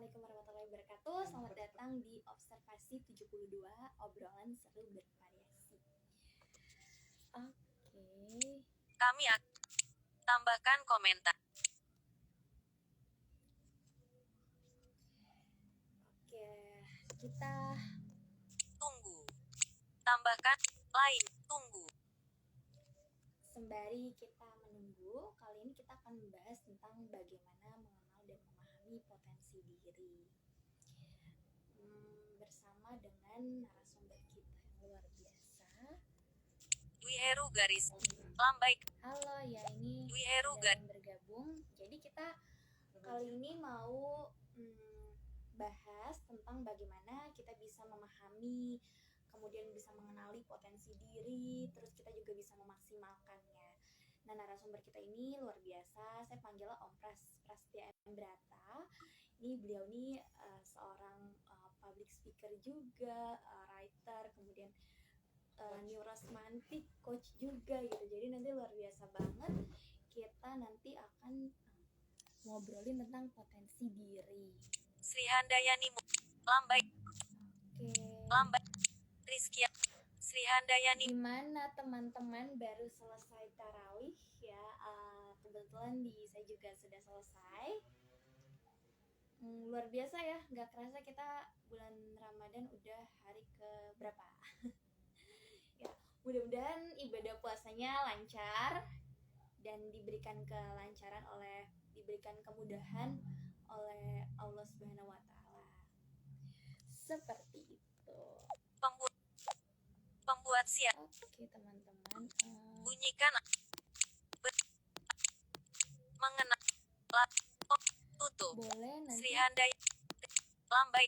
Assalamualaikum warahmatullahi wabarakatuh. Selamat datang di Observasi 72, obrolan seru bervariasi. Oke. Kami akan tambahkan komentar. Oke, kita Tunggu. Tambahkan lain. Tunggu. sembari kita menunggu, kali ini kita akan membahas tentang bagaimana mengenal dan memahami potensi diri. Bersama dengan narasumber kita yang luar biasa. Dwi Heru garis lambai. Halo, ya ini Dwi Heru sudah bergabung. Jadi kita kali ini mau bahas tentang bagaimana kita bisa memahami, kemudian bisa mengenali potensi diri, terus kita juga bisa memaksimalkannya. Nah, narasumber kita ini luar biasa. Saya panggilnya Om Prastia Brata. Ini beliau ini seorang public speaker juga, writer, kemudian neurosmantik, coach juga gitu. Jadi nanti luar biasa banget. Kita nanti akan ngobrolin tentang potensi diri. Sri Handayani lambai. Oke. Lambai. Rizkia. Sri Handayani. Gimana teman-teman, baru selesai tarawih ya? Kebetulan saya juga sudah selesai. Luar biasa ya, nggak kerasa kita bulan Ramadan udah hari ke berapa? Ya, mudah-mudahan ibadah puasanya lancar dan diberikan kemudahan oleh Allah Subhanahu wa taala. Seperti itu. Pembuat siap. Oke, teman-teman. Bunyikan mengenal tutup. Boleh nanti. Sri Handayani lambai.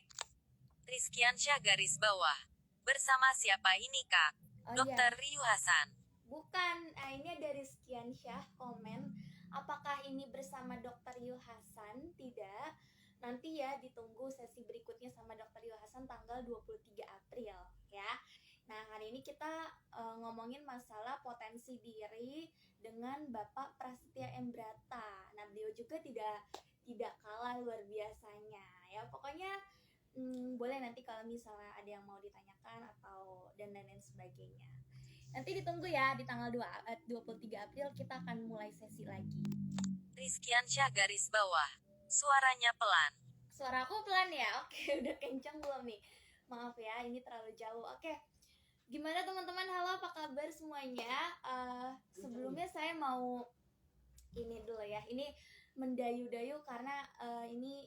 Rizkiansyah garis bawah. Bersama siapa ini Kak? Dr. Ryu Hasan. Bukan, ini ada Rizkiansyah komen, apakah ini bersama Dr. Ryu Hasan? Tidak. Nanti ya ditunggu sesi berikutnya sama Dr. Ryu Hasan tanggal 23 April ya. Nah, hari ini kita ngomongin masalah potensi diri dengan Bapak Prastia M. Brata. Nah, beliau juga tidak kalah luar biasanya ya. Pokoknya boleh nanti kalau misalnya ada yang mau ditanyakan atau dan lain sebagainya. Nanti ditunggu ya, di tanggal 23 April kita akan mulai sesi lagi. Rizkiansyah garis bawah. Suaranya pelan. Suara aku pelan ya? Oke, udah kencang belum nih? Maaf ya, ini terlalu jauh. Oke, gimana teman-teman? Halo, apa kabar semuanya? Sebelumnya saya mau ini dulu ya. Ini mendayu-dayu karena ini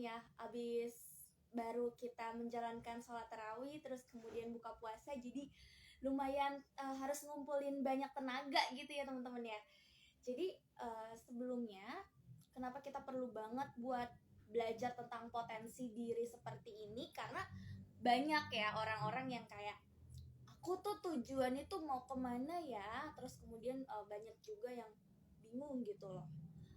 ya, abis baru kita menjalankan sholat tarawih, terus kemudian buka puasa, jadi lumayan harus ngumpulin banyak tenaga gitu ya teman-teman ya. Jadi sebelumnya kenapa kita perlu banget buat belajar tentang potensi diri seperti ini, karena banyak ya orang-orang yang kayak aku tuh tujuannya tuh mau kemana ya, terus kemudian banyak juga yang bingung gitu loh.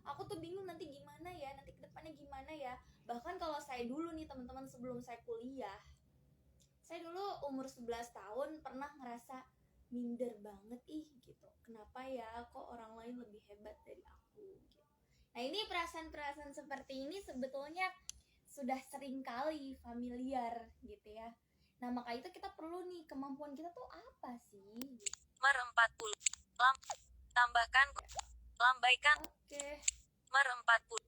Aku tuh bingung nanti gimana ya, nanti kedepannya gimana ya. Bahkan kalau saya dulu nih teman-teman, sebelum saya kuliah, saya dulu umur 11 tahun pernah ngerasa minder banget gitu. Kenapa ya kok orang lain lebih hebat dari aku gitu. Nah, ini perasaan-perasaan seperti ini sebetulnya sudah sering kali familiar gitu ya. Nah, maka itu kita perlu nih, kemampuan kita tuh apa sih? Mer 40. Tambahkan lambaikan. Oke. Mer 40.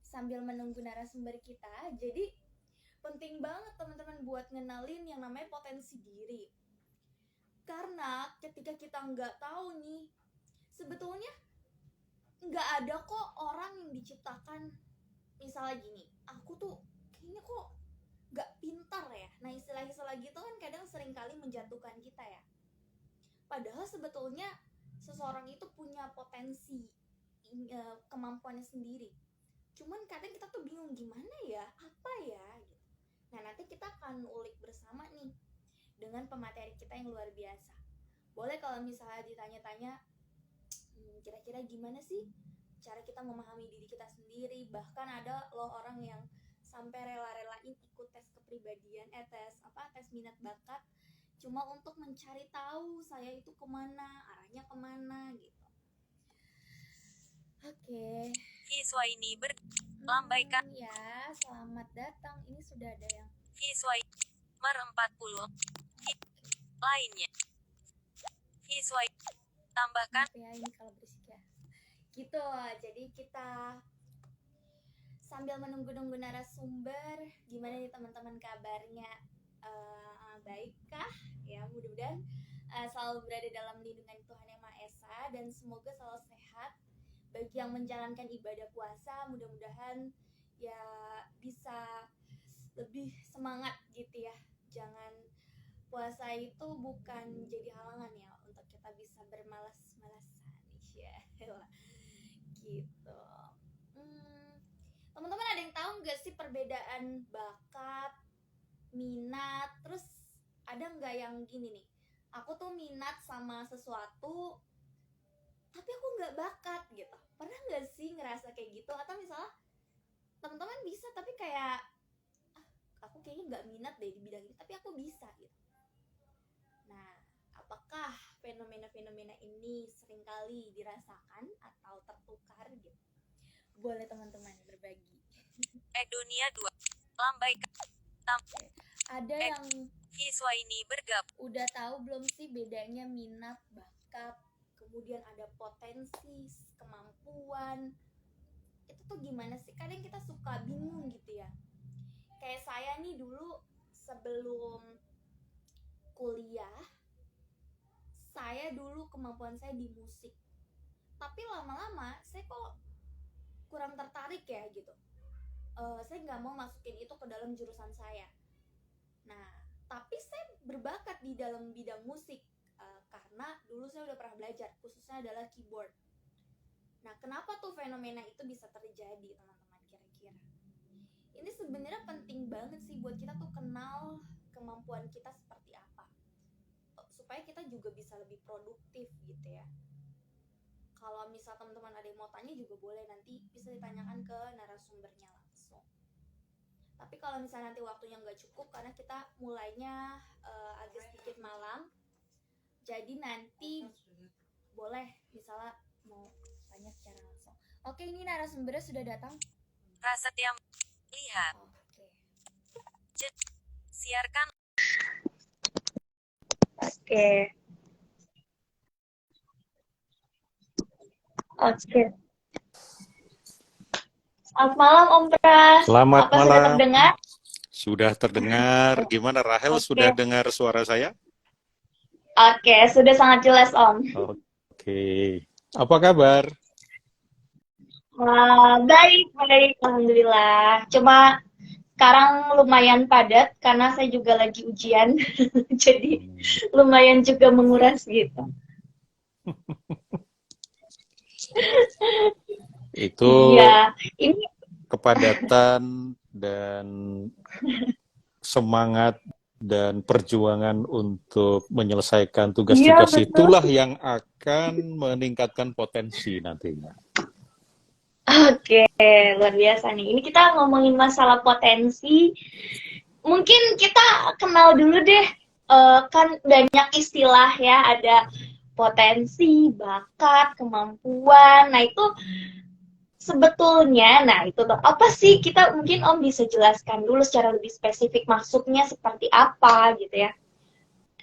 Sambil menunggu narasumber kita, jadi penting banget teman-teman buat ngenalin yang namanya potensi diri. Karena ketika kita nggak tahu nih, sebetulnya nggak ada kok orang yang diciptakan misalnya gini, aku tuh kayaknya kok nggak pintar ya. Nah, istilah-istilah gitu kan kadang seringkali menjatuhkan kita ya. Padahal sebetulnya seseorang itu punya potensi, kemampuannya sendiri. Cuman kadang kita tuh bingung gimana ya, apa ya gitu. Nah, nanti kita akan ulik bersama nih dengan pemateri kita yang luar biasa. Boleh kalau misalnya ditanya-tanya, kira-kira gimana sih cara kita memahami diri kita sendiri. Bahkan ada loh orang yang sampai rela-relain ikut tes kepribadian, tes minat bakat, cuma untuk mencari tahu saya itu kemana, arahnya kemana gitu. Oke. Siswa ini Lambaikan. Ya, selamat datang. Ini sudah ada yang Visual. Mer 40. Lainnya. Visual. Tambahkan. maaf ya ini kalau berisik ya. Gitu, jadi kita sambil menunggu-nunggu narasumber, gimana nih teman-teman kabarnya? Baikkah? Ya, mudah-mudahan selalu berada dalam lindungan Tuhan Yang Maha Esa dan semoga selalu sehat. Bagi yang menjalankan ibadah puasa, mudah-mudahan ya bisa lebih semangat gitu ya. Jangan puasa itu bukan jadi halangan ya untuk kita bisa bermalas-malasan ya. Gitu. Teman-teman ada yang tahu nggak sih perbedaan bakat, minat, terus ada nggak yang gini nih, aku tuh minat sama sesuatu tapi aku nggak bakat gitu. Pernah nggak sih ngerasa kayak gitu? Atau misalnya teman-teman bisa tapi kayak aku kayaknya nggak minat deh di bidang ini tapi aku bisa gitu. Nah, apakah fenomena-fenomena ini seringkali dirasakan atau tertukar gitu? Boleh teman-teman berbagi. Dunia 2. Lambaikan. Ada yang Visual ini bergabung. udah tahu belum sih bedanya minat, bakat, kemudian ada potensi, kemampuan? Itu tuh gimana sih? Kadang kita suka bingung gitu ya. Kayak saya nih dulu sebelum kuliah, saya dulu kemampuan saya di musik. Tapi lama-lama saya kok kurang tertarik ya gitu. Saya nggak mau masukin itu ke dalam jurusan saya. Nah, tapi saya berbakat di dalam bidang musik karena dulu saya udah pernah belajar, khususnya adalah keyboard. Nah, kenapa tuh fenomena itu bisa terjadi, teman-teman kira-kira? Ini sebenarnya penting banget sih buat kita tuh kenal kemampuan kita seperti apa, supaya kita juga bisa lebih produktif gitu ya. Kalau misal teman-teman ada yang mau tanya juga boleh, nanti bisa ditanyakan ke narasumbernya langsung. Tapi kalau misalnya nanti waktunya nggak cukup karena kita mulainya agak sedikit malam, jadi nanti boleh misalnya mau tanya secara langsung. Oke, ini narasumbernya sudah datang. Prasetya lihat. Oke. Siarkan. Oke. Selamat malam Om Pras. Selamat Apa malam. sudah terdengar? Sudah terdengar. Gimana Rahel, Oke. sudah dengar suara saya? Oke, sudah sangat jelas Om. Oke. Apa kabar? Baik, alhamdulillah. Cuma sekarang lumayan padat karena saya juga lagi ujian, jadi lumayan juga menguras gitu. Itu ya, ini kepadatan dan semangat dan perjuangan untuk menyelesaikan tugas-tugas itulah yang akan meningkatkan potensi nantinya. Oke, luar biasa nih. Ini kita ngomongin masalah potensi. Mungkin kita kenal dulu deh. Kan banyak istilah ya, ada potensi, bakat, kemampuan. Nah, itu sebetulnya, itu tuh apa sih? Kita mungkin Om bisa jelaskan dulu secara lebih spesifik maksudnya seperti apa gitu ya.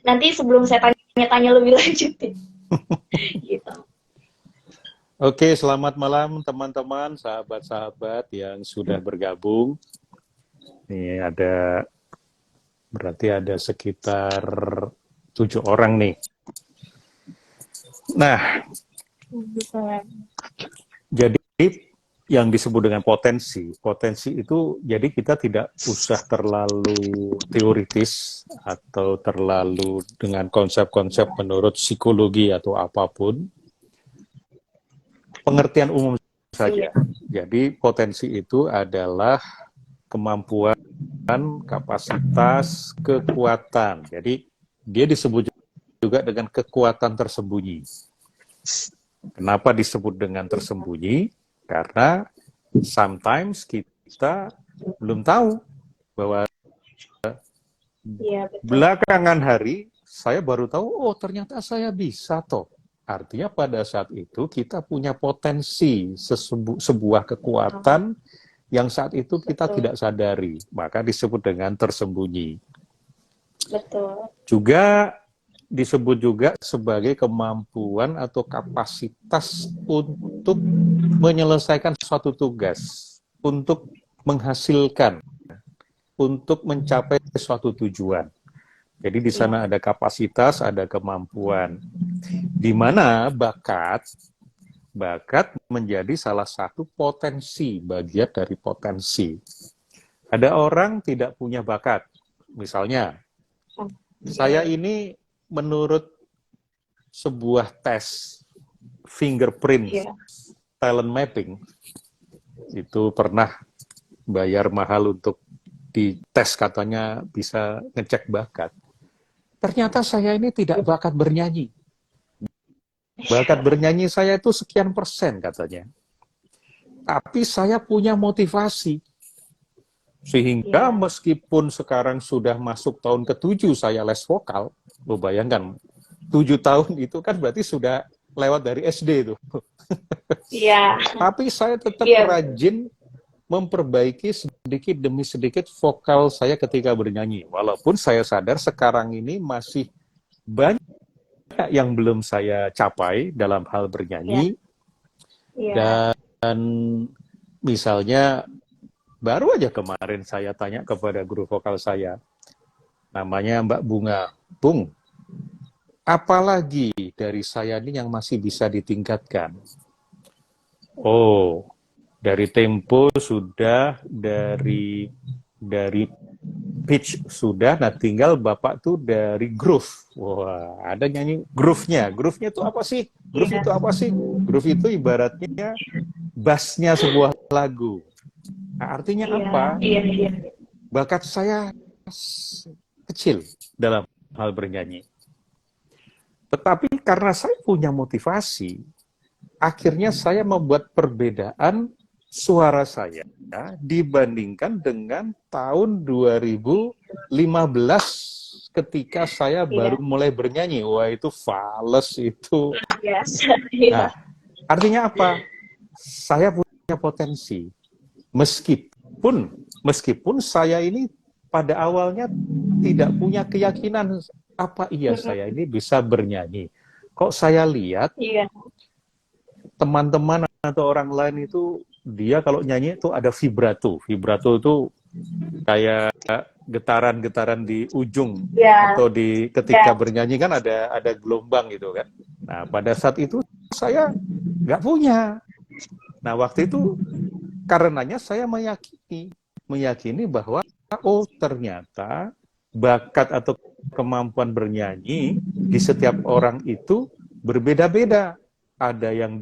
Nanti sebelum saya tanya-tanya lebih lanjut gitu. Oke, selamat malam teman-teman, sahabat-sahabat yang sudah bergabung. Ini berarti ada sekitar 7 orang nih. Nah, jadi yang disebut dengan potensi itu jadi kita tidak usah terlalu teoritis atau terlalu dengan konsep-konsep menurut psikologi atau apapun. Pengertian umum saja. Jadi potensi itu adalah kemampuan, kapasitas, kekuatan. Jadi dia disebut juga dengan kekuatan tersembunyi. Kenapa disebut dengan tersembunyi? Karena sometimes kita belum tahu bahwa belakangan hari saya baru tahu, oh ternyata saya bisa toh. Artinya pada saat itu kita punya potensi sebuah kekuatan yang saat itu kita tidak sadari, maka disebut dengan tersembunyi. Betul. Juga disebut juga sebagai kemampuan atau kapasitas untuk menyelesaikan suatu tugas, untuk menghasilkan, untuk mencapai suatu tujuan. Jadi di sana ada kapasitas, ada kemampuan. Di mana bakat menjadi salah satu potensi, bagian dari potensi. Ada orang tidak punya bakat. Misalnya, saya ini menurut sebuah tes fingerprint talent mapping, itu pernah bayar mahal untuk dites, katanya bisa ngecek bakat. Ternyata saya ini tidak bakat bernyanyi. Bakat bernyanyi saya itu sekian persen katanya. Tapi saya punya motivasi. Sehingga meskipun sekarang sudah masuk tahun ke-7 saya les vokal, lo bayangkan, 7 tahun itu kan berarti sudah lewat dari SD itu. Iya. Tapi saya tetap rajin memperbaiki sedikit demi sedikit vokal saya ketika bernyanyi. Walaupun saya sadar sekarang ini masih banyak yang belum saya capai dalam hal bernyanyi. Dan misalnya baru aja kemarin saya tanya kepada guru vokal saya, namanya Mbak Bunga, Bung, apalagi dari saya ini yang masih bisa ditingkatkan? Oh, dari tempo sudah, dari pitch sudah, nah tinggal Bapak tuh dari groove. Wah, ada nyanyi groove-nya. Groove-nya itu apa sih? Groove itu apa sih? Groove itu ibaratnya bass-nya sebuah lagu. Nah, artinya apa? Bakat saya kecil dalam hal bernyanyi. Tetapi karena saya punya motivasi, akhirnya saya membuat perbedaan suara saya dibandingkan dengan tahun 2015 ketika saya baru mulai bernyanyi. Wah, itu fales itu. Nah, artinya apa? Saya punya potensi. Meskipun saya ini pada awalnya tidak punya keyakinan, apa iya saya ini bisa bernyanyi. Kok saya lihat teman-teman atau orang lain itu, dia kalau nyanyi itu ada vibrato. Vibrato itu kayak getaran-getaran di ujung atau di ketika bernyanyi kan ada gelombang gitu kan. Nah, pada saat itu saya nggak punya. Nah, waktu itu karenanya saya meyakini bahwa oh, ternyata bakat atau kemampuan bernyanyi di setiap orang itu berbeda-beda. Ada yang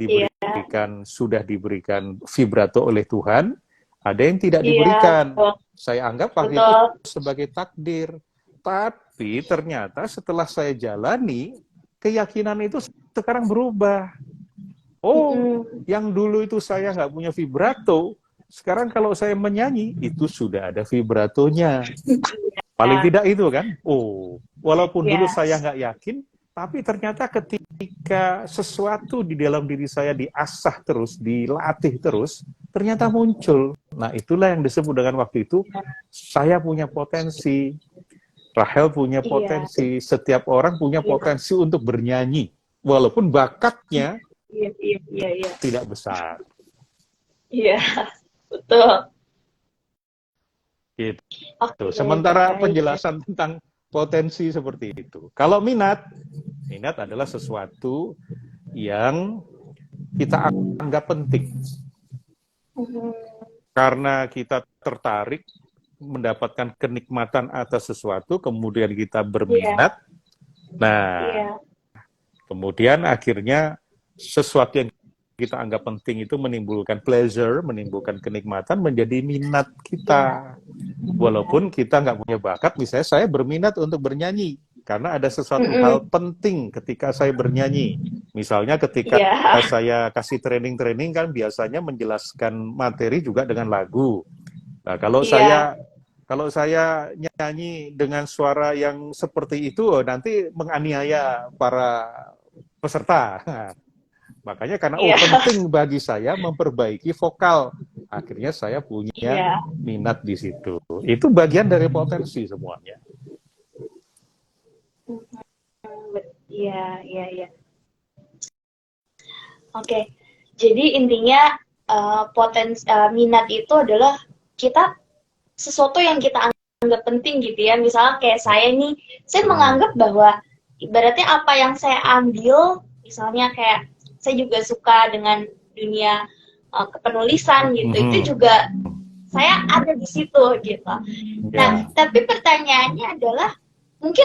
sudah diberikan vibrato oleh Tuhan, ada yang tidak diberikan. Saya anggap waktu itu sebagai takdir. Tapi ternyata setelah saya jalani, keyakinan itu sekarang berubah. Oh, yang dulu itu saya nggak punya vibrato, sekarang kalau saya menyanyi, itu sudah ada vibratonya. Paling tidak itu kan. Oh, walaupun dulu saya nggak yakin, tapi ternyata ketika sesuatu di dalam diri saya diasah terus, dilatih terus, ternyata muncul. Nah, itulah yang disebut dengan waktu itu, saya punya potensi, Rahel punya potensi, setiap orang punya potensi untuk bernyanyi, walaupun bakatnya tidak besar. Iya, betul. Gitu. Sementara penjelasan tentang potensi seperti itu. Kalau minat adalah sesuatu yang kita anggap penting. Karena kita tertarik mendapatkan kenikmatan atas sesuatu, kemudian kita berminat. Nah, kemudian akhirnya sesuatu yang kita anggap penting itu menimbulkan pleasure, menimbulkan kenikmatan, menjadi minat kita. Walaupun kita nggak punya bakat, misalnya saya berminat untuk bernyanyi, karena ada sesuatu hal penting ketika saya bernyanyi. Misalnya ketika saya kasih training-training kan biasanya menjelaskan materi juga dengan lagu. Nah, kalau saya nyanyi dengan suara yang seperti itu, nanti menganiaya para peserta. Makanya karena penting bagi saya memperbaiki vokal akhirnya saya punya Iya. minat di situ. Itu bagian dari potensi semuanya. Iya, iya, iya. Oke. Jadi intinya minat itu adalah kita sesuatu yang kita anggap penting gitu ya. Misalnya kayak saya nih, saya menganggap bahwa ibaratnya apa yang saya ambil, misalnya kayak saya juga suka dengan dunia kepenulisan gitu, itu juga saya ada di situ gitu. Nah, tapi pertanyaannya adalah mungkin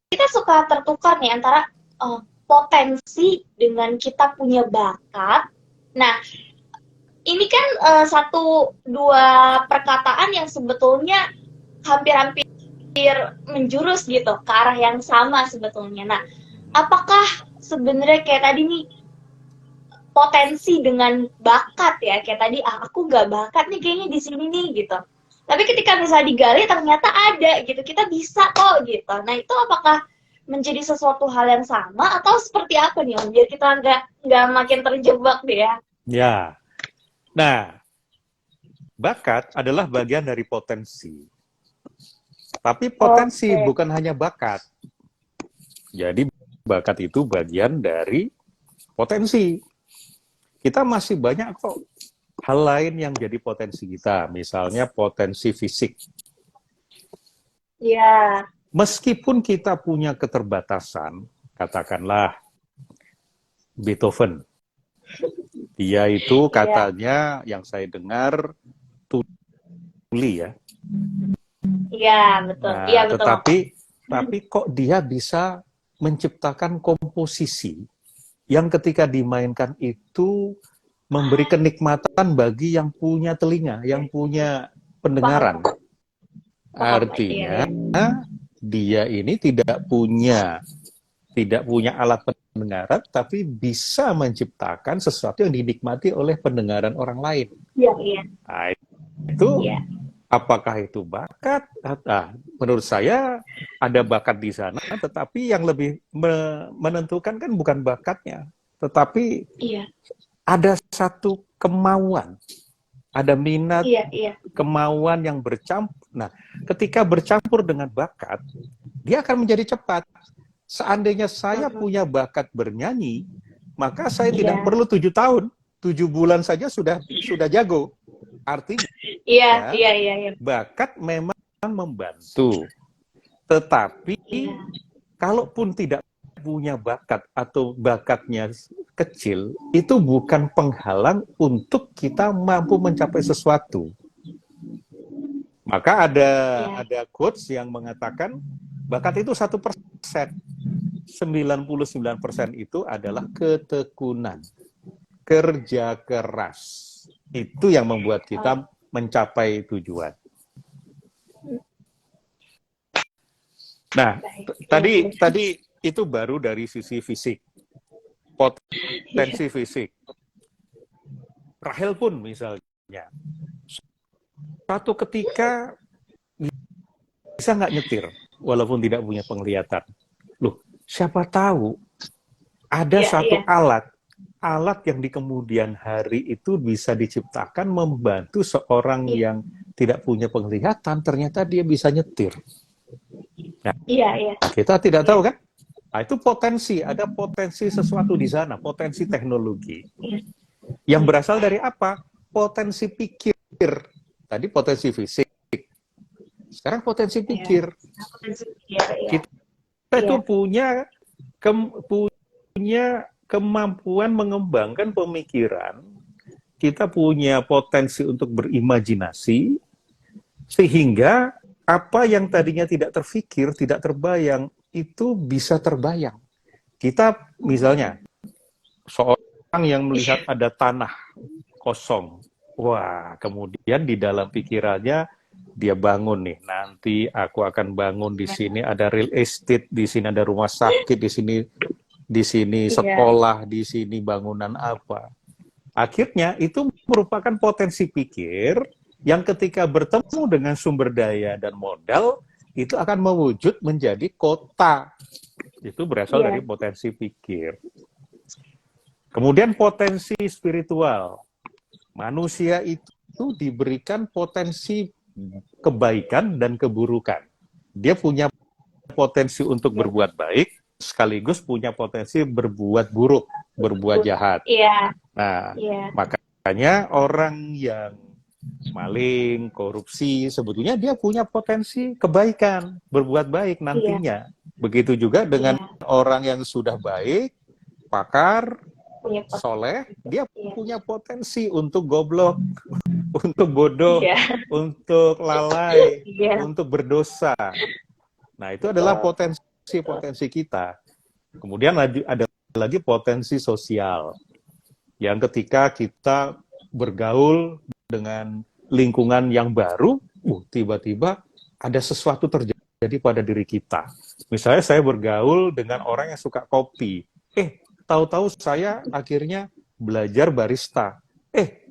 kita suka tertukar nih antara potensi dengan kita punya bakat. Nah, ini kan dua perkataan yang sebetulnya hampir-hampir menjurus gitu ke arah yang sama sebetulnya. Nah, apakah sebenarnya kayak tadi nih potensi dengan bakat ya, kayak tadi aku nggak bakat nih kayaknya di sini nih gitu. Tapi ketika misalnya digali ternyata ada gitu, kita bisa kok gitu. Nah, itu apakah menjadi sesuatu hal yang sama atau seperti apa nih Om? Biar kita nggak makin terjebak deh ya. Ya. Nah, bakat adalah bagian dari potensi. Tapi potensi bukan hanya bakat. Jadi bakat itu bagian dari potensi. Kita masih banyak kok hal lain yang jadi potensi kita. Misalnya potensi fisik. Iya. Meskipun kita punya keterbatasan, katakanlah Beethoven. Dia itu katanya yang saya dengar tuli ya. Iya, betul. Nah, Iya, betul. Tapi kok dia bisa menciptakan komposisi yang ketika dimainkan itu memberi kenikmatan bagi yang punya telinga, yang punya pendengaran. Artinya dia ini tidak punya alat pendengaran, tapi bisa menciptakan sesuatu yang dinikmati oleh pendengaran orang lain. Iya, iya. Nah, itu apakah itu bakat? Menurut saya ada bakat di sana, tetapi yang lebih menentukan kan bukan bakatnya, tetapi ada satu kemauan, ada minat, kemauan yang bercampur. Nah, ketika bercampur dengan bakat, dia akan menjadi cepat. Seandainya saya punya bakat bernyanyi, maka saya tidak perlu 7 tahun, 7 bulan saja sudah jago. Artinya, bakat memang membantu. Tetapi, kalaupun tidak punya bakat atau bakatnya kecil, itu bukan penghalang untuk kita mampu mencapai sesuatu. Maka ada quotes yang mengatakan bakat itu 1%, 99% itu adalah ketekunan, kerja keras. Itu yang membuat kita mencapai tujuan. Nah, tadi itu baru dari sisi fisik, potensi fisik. Rahel pun misalnya, suatu ketika bisa nggak nyetir, walaupun tidak punya penglihatan. Loh, siapa tahu ada satu alat yang di kemudian hari itu bisa diciptakan membantu seorang yang tidak punya penglihatan, ternyata dia bisa nyetir. Nah, kita tidak tahu kan? Nah, itu potensi, ada potensi sesuatu di sana, potensi teknologi. Yang berasal dari apa? Potensi pikir. Tadi potensi fisik. Sekarang potensi pikir. Kita itu punya kemampuan mengembangkan pemikiran. Kita punya potensi untuk berimajinasi, sehingga apa yang tadinya tidak terfikir, tidak terbayang, itu bisa terbayang. Kita misalnya, seorang yang melihat ada tanah kosong, wah, kemudian di dalam pikirannya dia bangun nih, nanti aku akan bangun di sini ada real estate, di sini ada rumah sakit, di sini sekolah, di sini bangunan apa. Akhirnya itu merupakan potensi pikir yang ketika bertemu dengan sumber daya dan modal, itu akan mewujud menjadi kota. Itu berasal dari potensi pikir. Kemudian potensi spiritual. Manusia itu itu diberikan potensi kebaikan dan keburukan. Dia punya potensi untuk berbuat baik, sekaligus punya potensi berbuat buruk, berbuat jahat. Iya. Nah, Iya. makanya orang yang maling, korupsi, sebetulnya dia punya potensi kebaikan, berbuat baik nantinya. Begitu juga dengan orang yang sudah baik, pakar, soleh, dia punya potensi untuk goblok, untuk bodoh, untuk lalai, untuk berdosa. Nah, itu adalah potensi kita. Kemudian ada lagi potensi sosial, yang ketika kita bergaul dengan lingkungan yang baru, tiba-tiba ada sesuatu terjadi pada diri kita. Misalnya saya bergaul dengan orang yang suka kopi. Tahu-tahu saya akhirnya belajar barista.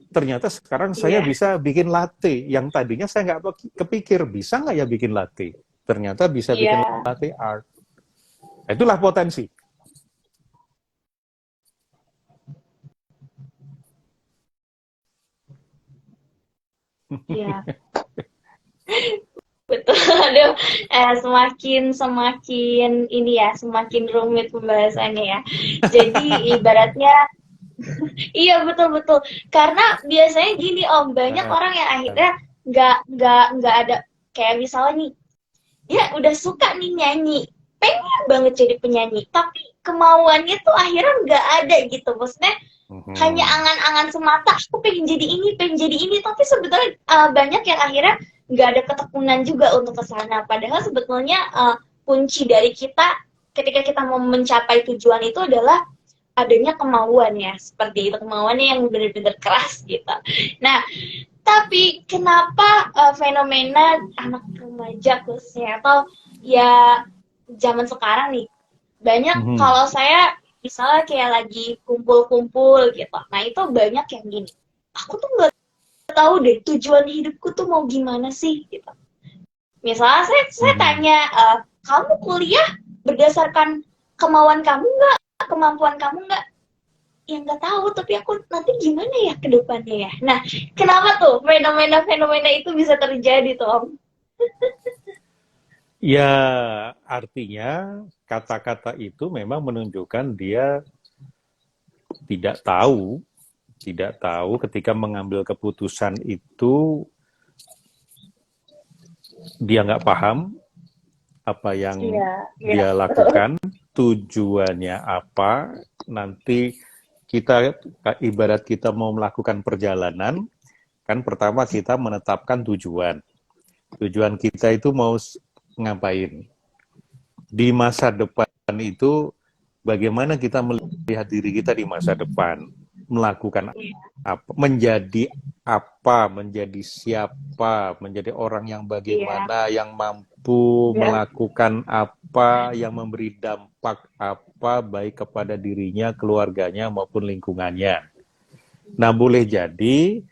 Ternyata sekarang saya bisa bikin latte. Yang tadinya saya nggak kepikir, bisa nggak ya bikin latte? Ternyata bisa bikin latte art. Itulah potensi. Iya. Betul. Aduh, semakin ini ya, semakin rumit pembahasannya ya. Jadi ibaratnya iya betul. Karena biasanya gini Om, banyak orang yang akhirnya nggak ada, kayak misalnya nih, dia udah suka nih nyanyi, pengen banget jadi penyanyi, tapi kemauannya tuh akhirnya nggak ada gitu. Maksudnya hanya angan-angan semata, aku pengen jadi ini, tapi sebetulnya banyak yang akhirnya nggak ada ketekunan juga untuk ke sana. Padahal sebetulnya kunci dari kita ketika kita mau mencapai tujuan itu adalah adanya kemauan ya, seperti itu, kemauannya yang benar-benar keras gitu. Nah, tapi kenapa fenomena anak remaja khususnya atau ya zaman sekarang nih, banyak kalau saya misalnya kayak lagi kumpul-kumpul gitu, nah itu banyak yang gini, aku tuh nggak tahu deh tujuan hidupku tuh mau gimana sih gitu. Misalnya saya tanya, kamu kuliah berdasarkan kemauan kamu nggak, kemampuan kamu nggak? Ya nggak tahu, tapi aku nanti gimana ya ke depannya ya. Nah, kenapa tuh fenomena-fenomena itu bisa terjadi tuh Om? Ya, artinya kata-kata itu memang menunjukkan dia tidak tahu ketika mengambil keputusan itu, dia nggak paham apa yang dia lakukan, tujuannya apa. Nanti ibarat kita mau melakukan perjalanan, kan pertama kita menetapkan tujuan. Tujuan kita itu mau ngapain. Di masa depan itu, bagaimana kita melihat diri kita di masa depan. Melakukan apa, menjadi siapa, menjadi orang yang bagaimana, yang mampu melakukan apa, yang memberi dampak apa, baik kepada dirinya, keluarganya, maupun lingkungannya. Nah, boleh jadi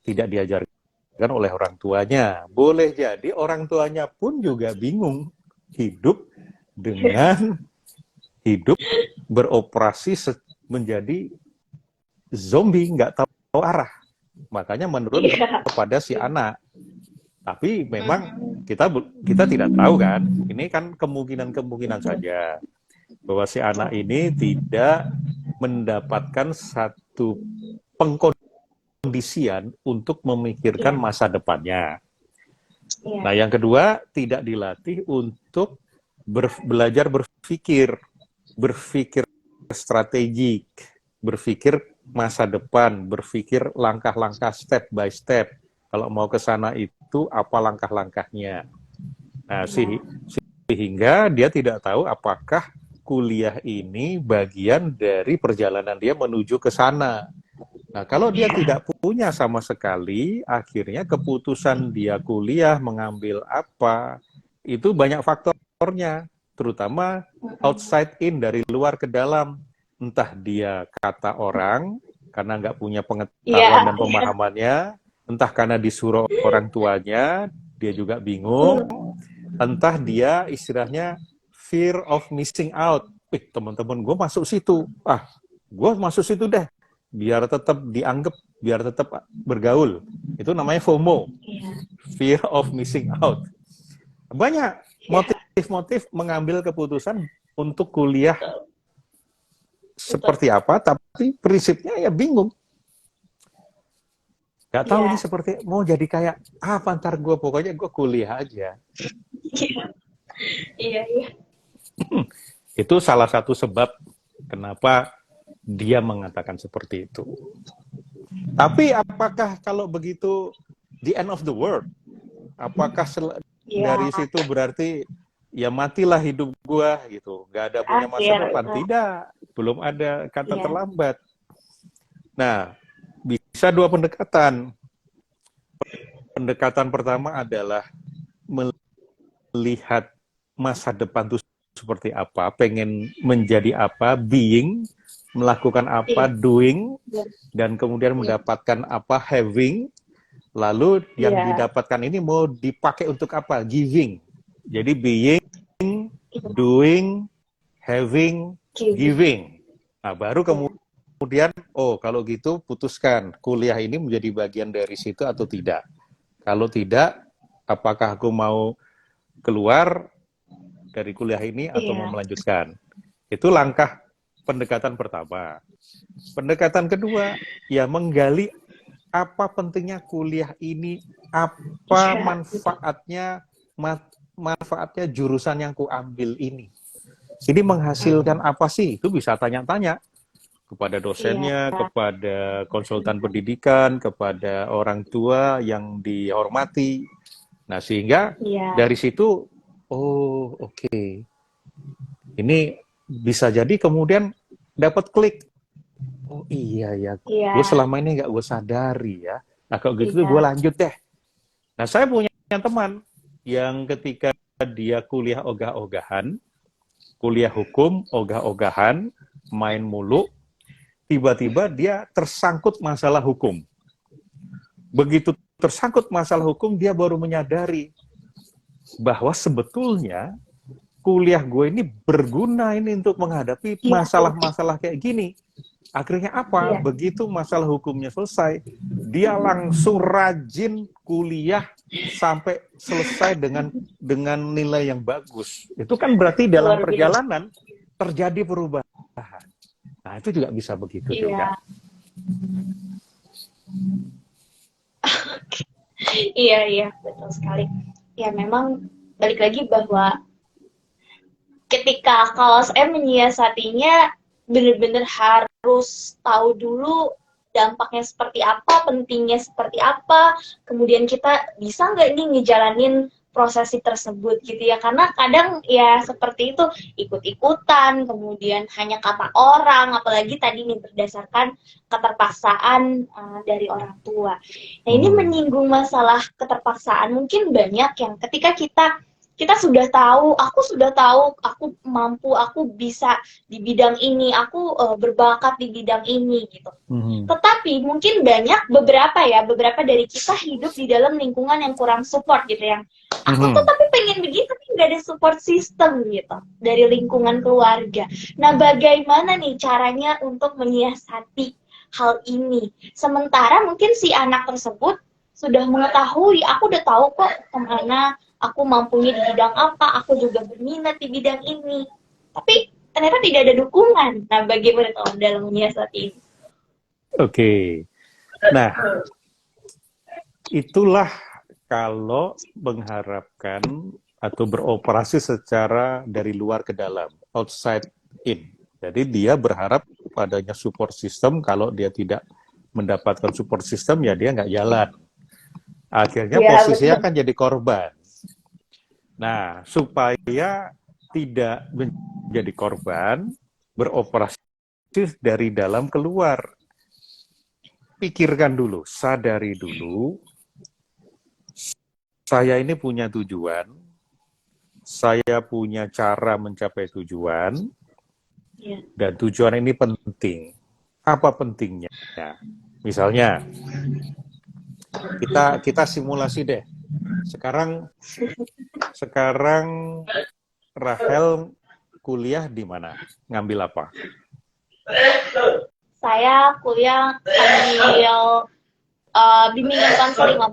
tidak diajarkan oleh orang tuanya. Boleh jadi orang tuanya pun juga bingung hidup beroperasi menjadi zombie, nggak tahu arah. Makanya menurun kepada si anak. Tapi memang kita tidak tahu kan. Ini kan kemungkinan saja bahwa si anak ini tidak mendapatkan satu pengkondisian untuk memikirkan masa depannya. Nah, yang kedua, tidak dilatih untuk belajar berpikir strategik, berpikir masa depan, berpikir langkah-langkah step by step. Kalau mau ke sana itu apa langkah-langkahnya. Nah, sehingga dia tidak tahu apakah kuliah ini bagian dari perjalanan dia menuju ke sana. Nah, kalau dia tidak punya sama sekali, akhirnya keputusan dia kuliah, mengambil apa, itu banyak faktornya, terutama outside in, dari luar ke dalam. Entah dia kata orang, karena nggak punya pengetahuan dan pemahamannya, entah karena disuruh orang tuanya, dia juga bingung, entah dia istilahnya fear of missing out. Teman-teman gue masuk situ, gue masuk situ deh, biar tetap dianggap biar tetap bergaul. Itu namanya FOMO, Iya. fear of missing out. Banyak Iya. motif-motif mengambil keputusan untuk kuliah Betul. seperti apa, tapi prinsipnya ya bingung. Gak tahu Iya. ini seperti mau jadi kayak apa ntar gue, pokoknya gue kuliah aja. Iya. Iya, iya. Itu salah satu sebab kenapa dia mengatakan seperti itu. Tapi apakah kalau begitu the end of the world? Apakah Iya. dari situ berarti ya matilah hidup gua gitu, nggak ada punya masa Akhir. depan? Tidak, belum ada kata Iya. terlambat. Nah, bisa dua pendekatan. Pendekatan pertama adalah melihat masa depan itu seperti apa, pengen menjadi apa, being, melakukan apa, Iya. doing, Iya. dan kemudian mendapatkan apa, having, lalu yang Iya. didapatkan ini mau dipakai untuk apa, giving. Jadi being, Iya. doing, having, Giving. giving. Nah, baru Iya. kemudian, oh kalau gitu putuskan kuliah ini menjadi bagian dari situ atau tidak. Kalau tidak, apakah aku mau keluar dari kuliah ini atau Iya. mau melanjutkan. Itu langkah pendekatan pertama. Pendekatan kedua, ya menggali apa pentingnya kuliah ini, apa Iya. manfaatnya jurusan yang kuambil ini. Ini menghasilkan apa sih? Itu bisa tanya-tanya kepada dosennya, Iya. kepada konsultan pendidikan, kepada orang tua yang dihormati. Nah, sehingga Iya. dari situ, oh oke. Ini bisa jadi kemudian dapat klik. Oh iya ya, Iya. gue selama ini nggak gue sadari ya. Nah kalau gitu Iya. gue lanjut deh. Nah saya punya teman yang ketika dia kuliah ogah-ogahan, kuliah hukum ogah-ogahan, main mulu, tiba-tiba dia tersangkut masalah hukum. Begitu tersangkut masalah hukum, dia baru menyadari bahwa sebetulnya kuliah gue ini berguna ini untuk menghadapi Iya. masalah-masalah kayak gini. Akhirnya apa? Iya. Begitu masalah hukumnya selesai, dia langsung rajin kuliah sampai selesai dengan nilai yang bagus. Itu kan berarti dalam Luar biasa. perjalanan terjadi perubahan. Nah, itu juga bisa begitu Iya. juga. Iya, iya, betul sekali. Ya memang balik lagi bahwa ketika kalau saya menyiasatinya benar-benar harus tahu dulu dampaknya seperti apa, pentingnya seperti apa, kemudian kita bisa nggak nih ngejalanin prosesi tersebut gitu ya, karena kadang ya seperti itu ikut-ikutan, kemudian hanya kata orang, apalagi tadi nih berdasarkan keterpaksaan dari orang tua. Nah ini menyinggung masalah keterpaksaan, mungkin banyak yang ketika kita sudah tahu, aku mampu, aku bisa di bidang ini, aku berbakat di bidang ini gitu. Tetapi mungkin beberapa dari kita hidup di dalam lingkungan yang kurang support gitu, yang aku tuh tapi pengen begitu, tapi nggak ada support system gitu dari lingkungan keluarga. Nah, bagaimana nih caranya untuk menyiasati hal ini? Sementara mungkin si anak tersebut sudah mengetahui, aku udah tahu kok kemana aku mampunya di bidang apa, aku juga berminat di bidang ini. Tapi ternyata tidak ada dukungan. Nah, bagaimana kalau dalam menyiasati ini? Oke. Nah, itulah kalau mengharapkan atau beroperasi secara dari luar ke dalam, outside in. Jadi dia berharap padanya support system, kalau dia tidak mendapatkan support system, ya dia nggak jalan. Akhirnya Ya, posisinya betul. kan jadi korban. Nah, supaya tidak menjadi korban, beroperasi dari dalam keluar. Pikirkan dulu, sadari dulu, saya ini punya tujuan, saya punya cara mencapai tujuan, dan tujuan ini penting. Apa pentingnya? Misalnya, kita simulasi deh. Sekarang Rahel kuliah di mana? Ngambil apa? Saya kuliah ambil bimbingan konseling, Om.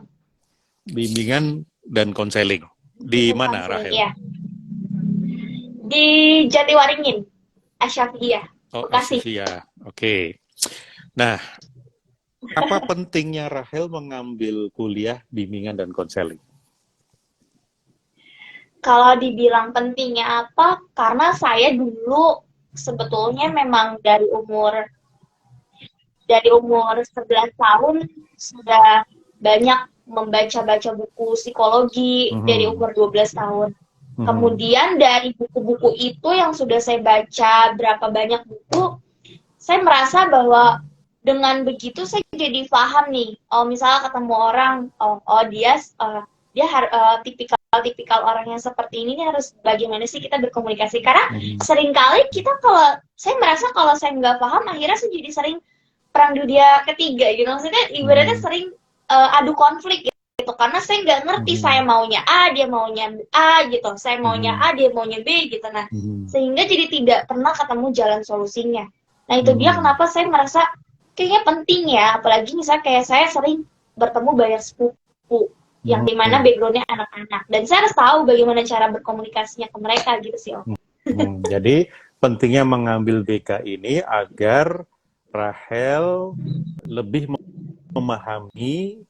Bimbingan dan konseling. Di mana, Konseling, Rahel? iya. Di Jatiwaringin, Asyafiyah, Oh, Bekasi. Asifia. Oke. Nah, apa pentingnya Rahel mengambil kuliah bimbingan dan konseling? Kalau dibilang pentingnya apa, karena saya dulu sebetulnya memang dari umur 11 tahun sudah banyak membaca-baca buku psikologi dari umur 12 tahun. Kemudian dari buku-buku itu yang sudah saya baca berapa banyak buku, saya merasa bahwa dengan begitu saya jadi paham nih. Oh, misalnya ketemu orang, dia tipikal orang yang seperti ini harus bagaimana sih kita berkomunikasi. Karena seringkali kita kalau saya merasa kalau saya nggak paham, akhirnya saya jadi sering perang dunia ketiga gitu. Maksudnya ibaratnya sering adu konflik gitu. Karena saya nggak ngerti saya maunya A, dia maunya A gitu. Saya maunya A, dia maunya B gitu. Nah, sehingga jadi tidak pernah ketemu jalan solusinya. Nah, itu dia kenapa saya merasa kayaknya penting ya. Apalagi misalnya kayak saya sering bertemu banyak sepupu yang dimana backgroundnya anak-anak. Dan saya harus tahu bagaimana cara berkomunikasinya ke mereka gitu sih, Om. Jadi pentingnya mengambil BK ini agar Rahel lebih memahami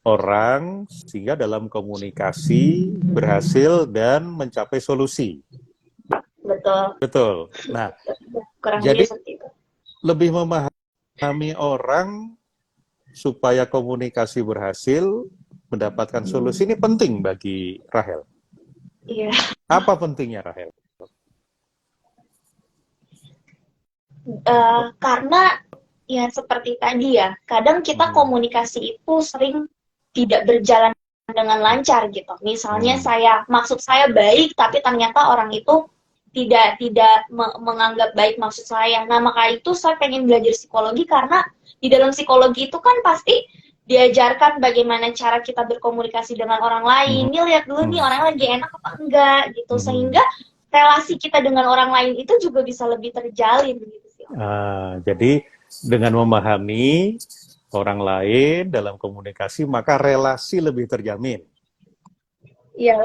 orang sehingga dalam komunikasi berhasil dan mencapai solusi. Betul. Betul. Nah, Kurang jadi lebih seperti itu. lebih memahami orang supaya komunikasi berhasil, mendapatkan solusi ini penting bagi Rahel. Iya. Apa pentingnya Rahel? Karena ya seperti tadi ya, kadang kita komunikasi itu sering tidak berjalan dengan lancar gitu. Misalnya maksud saya baik, tapi ternyata orang itu tidak menganggap baik maksud saya. Nah, maka itu saya pengen belajar psikologi karena di dalam psikologi itu kan pasti diajarkan bagaimana cara kita berkomunikasi dengan orang lain. Dia lihat dulu nih orang lagi enak apa enggak gitu. Sehingga relasi kita dengan orang lain itu juga bisa lebih terjalin gitu sih. Jadi dengan memahami orang lain dalam komunikasi, maka relasi lebih terjamin. Ya,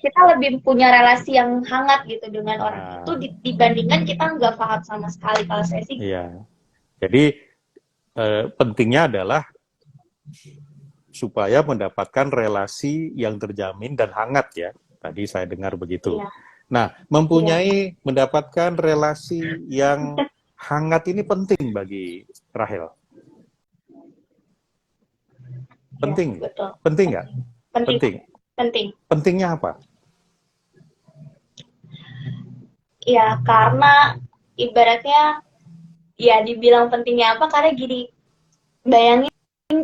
kita lebih punya relasi yang hangat gitu dengan orang itu dibandingkan kita nggak paham sama sekali. Kalau saya sih. Iya. Jadi pentingnya adalah supaya mendapatkan relasi yang terjamin dan hangat ya. Tadi saya dengar begitu. Iya. Nah, mendapatkan relasi yang hangat ini penting bagi Rahel. Penting? Ya, betul. Penting nggak? Penting. Pentingnya apa? Ya, karena ibaratnya, ya dibilang pentingnya apa, karena gini, bayangin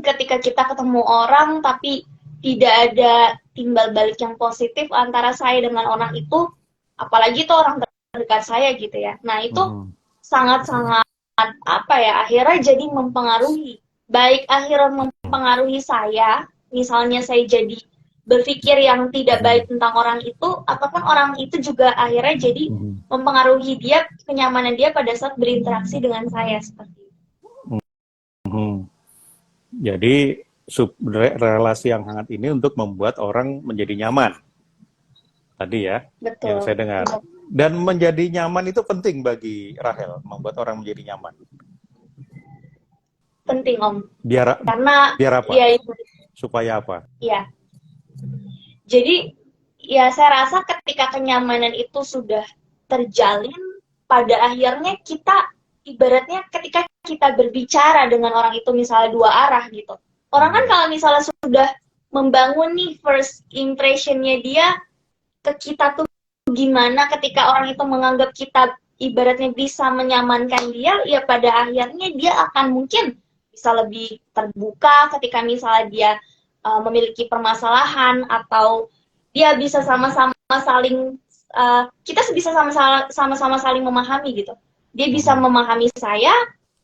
ketika kita ketemu orang, tapi tidak ada timbal balik yang positif antara saya dengan orang itu, apalagi itu orang terdekat saya gitu ya. Nah, itu sangat-sangat, akhirnya jadi mempengaruhi. Baik akhirnya mempengaruhi saya, misalnya saya jadi berpikir yang tidak baik tentang orang itu, ataupun orang itu juga akhirnya jadi mempengaruhi dia, kenyamanan dia pada saat berinteraksi dengan saya seperti itu. Jadi relasi yang hangat ini untuk membuat orang menjadi nyaman. Tadi ya, Betul. yang saya dengar. Dan menjadi nyaman itu penting bagi Rahel, membuat orang menjadi nyaman. Penting, Om. Biar apa? Ya, itu. Supaya apa? Ya. Jadi, ya saya rasa ketika kenyamanan itu sudah terjalin, pada akhirnya kita, ibaratnya ketika kita berbicara dengan orang itu misalnya dua arah gitu. Orang kan kalau misalnya sudah membangun nih first impression-nya dia ke kita tuh gimana ketika orang itu menganggap kita ibaratnya bisa menyamankan dia, ya pada akhirnya dia akan mungkin bisa lebih terbuka ketika misalnya dia memiliki permasalahan, atau dia bisa sama-sama saling kita bisa sama-sama saling memahami gitu. Dia bisa memahami saya,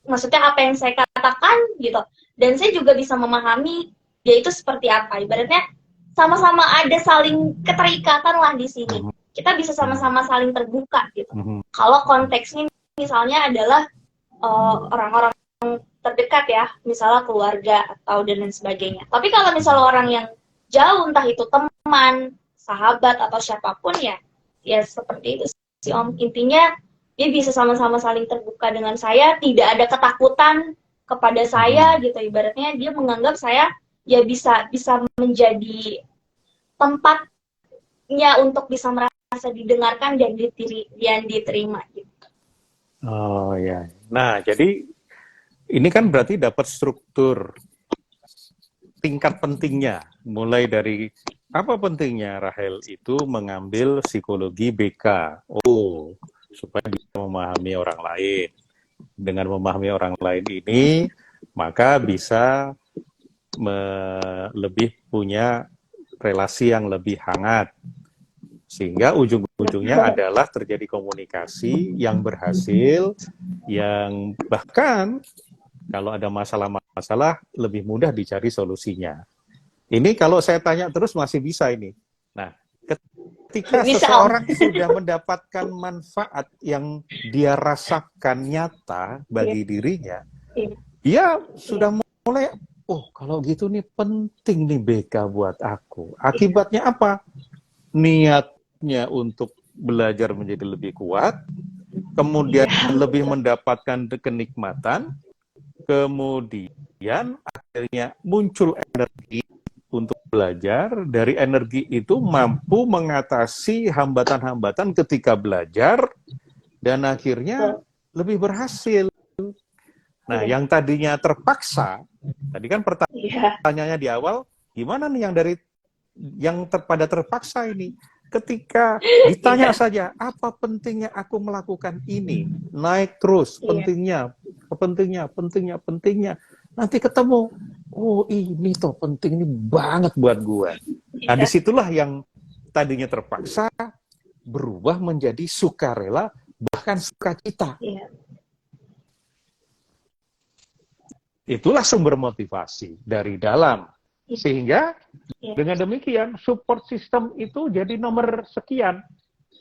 maksudnya apa yang saya katakan gitu, dan saya juga bisa memahami dia itu seperti apa. Ibaratnya sama-sama ada saling keterikatan lah di sini. Kita bisa sama-sama saling terbuka gitu. Kalau konteksnya misalnya adalah orang-orang terdekat ya, misalnya keluarga atau dan lain sebagainya. Tapi kalau misalnya orang yang jauh, entah itu teman, sahabat atau siapapun ya, ya seperti itu sih Om. Intinya dia bisa sama-sama saling terbuka dengan saya, tidak ada ketakutan kepada saya gitu. Ibaratnya dia menganggap saya ya bisa menjadi tempatnya untuk bisa merasa didengarkan dan diterima gitu. Oh ya. Nah, jadi ini kan berarti dapat struktur tingkat pentingnya, mulai dari apa pentingnya Rahel itu mengambil psikologi BK. Oh, supaya bisa memahami orang lain. Dengan memahami orang lain ini, maka bisa lebih punya relasi yang lebih hangat. Sehingga ujung-ujungnya adalah terjadi komunikasi yang berhasil, yang bahkan kalau ada masalah-masalah lebih mudah dicari solusinya. Ini kalau saya tanya terus masih bisa ini. Nah, ketika bisa, seseorang sudah mendapatkan manfaat yang dia rasakan nyata bagi dirinya, dia sudah mulai, oh kalau gitu nih penting nih BK buat aku. Akibatnya apa? Niatnya untuk belajar menjadi lebih kuat, kemudian lebih mendapatkan kenikmatan, kemudian akhirnya muncul energi untuk belajar. Dari energi itu mampu mengatasi hambatan-hambatan ketika belajar dan akhirnya lebih berhasil. Nah, yang tadinya terpaksa, tadi kan pertanyaannya di awal, gimana nih yang pada terpaksa ini? Ketika ditanya saja, apa pentingnya aku melakukan ini? Naik terus, pentingnya. Nanti ketemu, oh ini toh penting ini banget buat gue. Nah, disitulah yang tadinya terpaksa berubah menjadi sukarela, bahkan sukacita. Itulah sumber motivasi dari dalam. Sehingga dengan demikian support system itu jadi nomor sekian.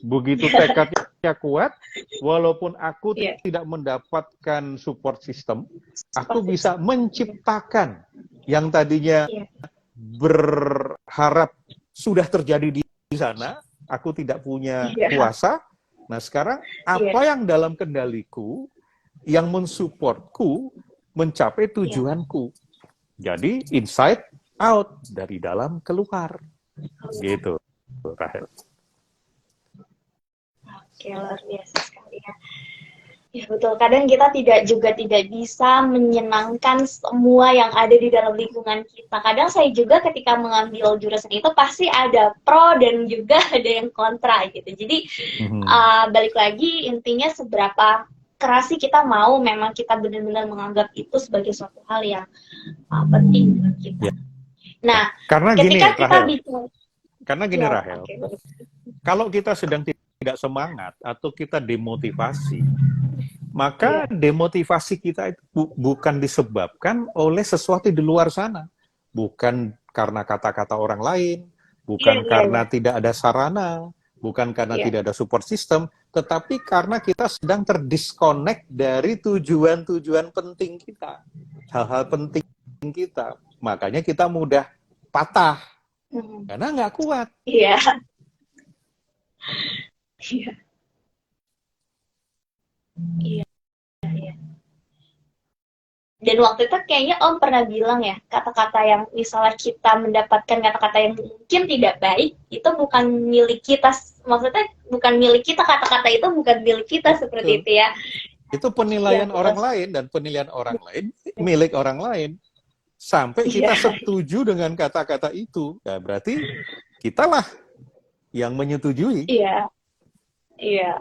Begitu tekadnya kuat, walaupun aku tidak mendapatkan support system, aku bisa menciptakan yang tadinya berharap sudah terjadi di sana, aku tidak punya kuasa. Nah sekarang apa yang dalam kendaliku, yang mensupportku mencapai tujuanku. Jadi inside out, dari dalam keluar. Gitu, Rahel. Oke, luar biasa sekali ya. Ya betul, kadang kita tidak bisa menyenangkan semua yang ada di dalam lingkungan kita. Kadang saya juga ketika mengambil jurusan itu pasti ada pro dan juga ada yang kontra gitu. Jadi balik lagi, intinya seberapa keras sih kita mau memang kita benar-benar menganggap itu sebagai suatu hal yang penting buat kita. Nah, karena ketika gini, kita Rahel, bisa, karena gini Rahel, kalau kita sedang tidak semangat atau kita demotivasi, maka demotivasi kita itu bukan disebabkan oleh sesuatu di luar sana, bukan karena kata-kata orang lain, bukan karena tidak ada sarana, bukan karena tidak ada support system, tetapi karena kita sedang terdisconnect dari tujuan-tujuan penting kita, hal-hal penting kita. Makanya kita mudah patah karena nggak kuat. Iya. Dan waktu itu kayaknya Om pernah bilang ya, kata-kata yang misalnya kita mendapatkan kata-kata yang mungkin tidak baik, itu bukan milik kita. Maksudnya bukan milik kita, kata-kata itu bukan milik kita, seperti itu ya. Itu penilaian orang lain, dan penilaian orang lain milik orang lain. Sampai kita setuju dengan kata-kata itu, ya berarti kitalah yang menyetujui. Iya.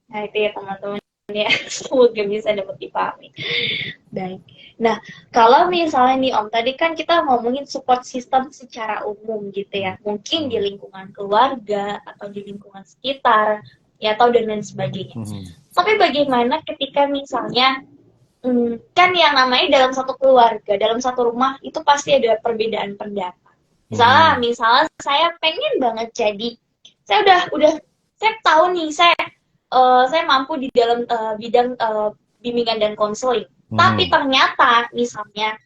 Nah itu ya teman-teman ya, semoga bisa dapat dipahami. Baik. Nah, kalau misalnya nih Om, tadi kan kita ngomongin support system secara umum gitu ya. Mungkin di lingkungan keluarga atau di lingkungan sekitar, ya atau dan lain sebagainya. Tapi bagaimana ketika misalnya kan yang namanya dalam satu keluarga, dalam satu rumah itu pasti ada perbedaan pendapat. Misalnya saya pengen banget jadi, saya udah saya tahu nih, saya saya mampu di dalam bidang bimbingan dan konseling. Tapi ternyata misalnya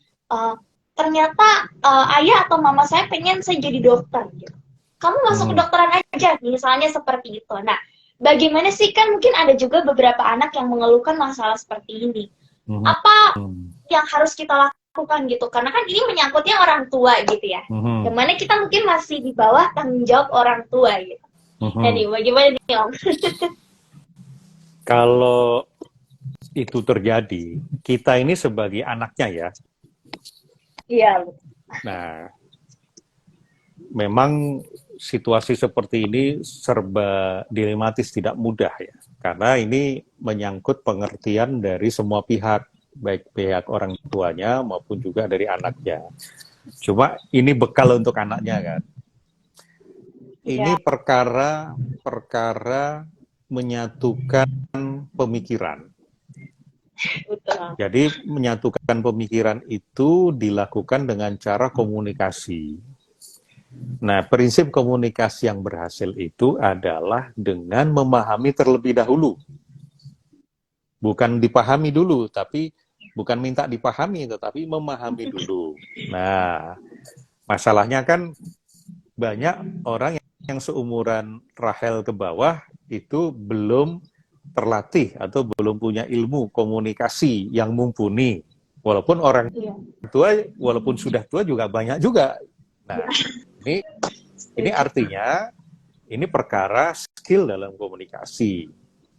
ternyata ayah atau mama saya pengen saya jadi dokter gitu. Kamu masuk kedokteran aja, misalnya seperti itu. Nah, bagaimana sih, kan mungkin ada juga beberapa anak yang mengeluhkan masalah seperti ini. Apa yang harus kita lakukan gitu? Karena kan ini menyangkutnya orang tua gitu ya. Yang mana kita mungkin masih di bawah tanggung jawab orang tua gitu. Jadi bagaimana nih Om? Kalau itu terjadi, kita ini sebagai anaknya ya. Iya. Nah, memang situasi seperti ini serba dilematis, tidak mudah ya. Karena ini menyangkut pengertian dari semua pihak, baik pihak orang tuanya maupun juga dari anaknya. Cuma ini bekal untuk anaknya kan. Ini perkara menyatukan pemikiran. Betul. Jadi menyatukan pemikiran itu dilakukan dengan cara komunikasi. Nah, prinsip komunikasi yang berhasil itu adalah dengan memahami terlebih dahulu. Bukan dipahami dulu, tapi bukan minta dipahami, tetapi memahami dulu. Nah, masalahnya kan banyak orang yang seumuran Rahel ke bawah itu belum terlatih atau belum punya ilmu komunikasi yang mumpuni. Walaupun orang tua, walaupun sudah tua juga banyak juga. Nah, ini artinya ini perkara skill dalam komunikasi.